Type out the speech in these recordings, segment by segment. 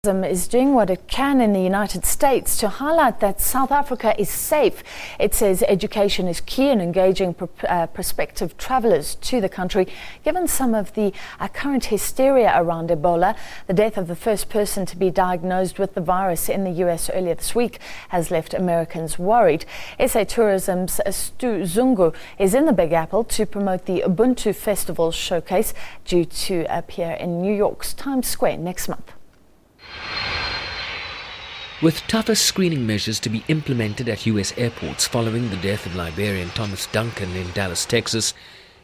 Is doing what it can in the United States to highlight that South Africa is safe. It says education is key in engaging prospective travellers to the country. Given some of the current hysteria around Ebola, the death of the first person to be diagnosed with the virus in the US earlier this week has left Americans worried. SA Tourism's Sthu Zungu is in the Big Apple to promote the Ubuntu Festival showcase due to appear in New York's Times Square next month. With tougher screening measures to be implemented at US airports following the death of Liberian Thomas Duncan in Dallas, Texas,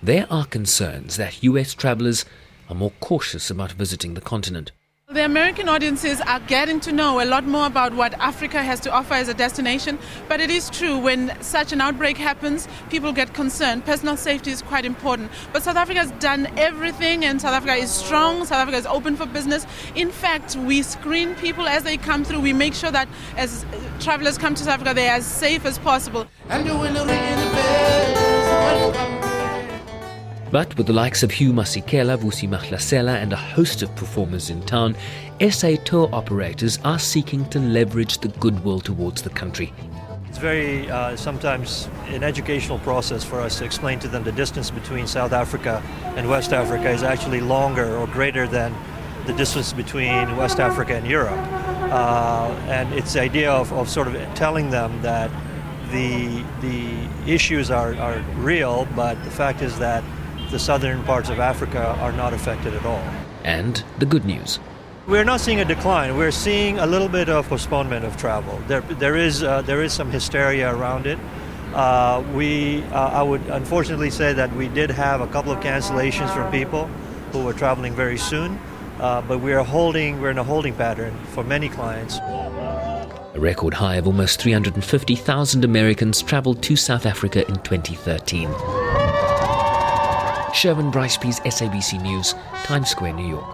there are concerns that US travellers are more cautious about visiting the continent. The American audiences are getting to know a lot more about what Africa has to offer as a destination, but it is true when such an outbreak happens, people get concerned. Personal safety is quite important. But South Africa has done everything, and South Africa is strong. South Africa is open for business. In fact, we screen people as they come through. We make sure that as travelers come to South Africa, they are as safe as possible. But with the likes of Hugh Masekela, Vusi Mahlasela and a host of performers in town, SA tour operators are seeking to leverage the goodwill towards the country. It's very sometimes an educational process for us to explain to them the distance between South Africa and West Africa is actually longer or greater than the distance between West Africa and Europe. And it's the idea of sort of telling them that the issues are real, but the fact is that the southern parts of Africa are not affected at all. And the good news. We're not seeing a decline. We're seeing a little bit of postponement of travel. There is some hysteria around it. I would unfortunately say that we did have a couple of cancellations from people who were traveling very soon, but we're in a holding pattern for many clients. A record high of almost 350,000 Americans traveled to South Africa in 2013. Sherwin Bryce-Pease, SABC News, Times Square, New York.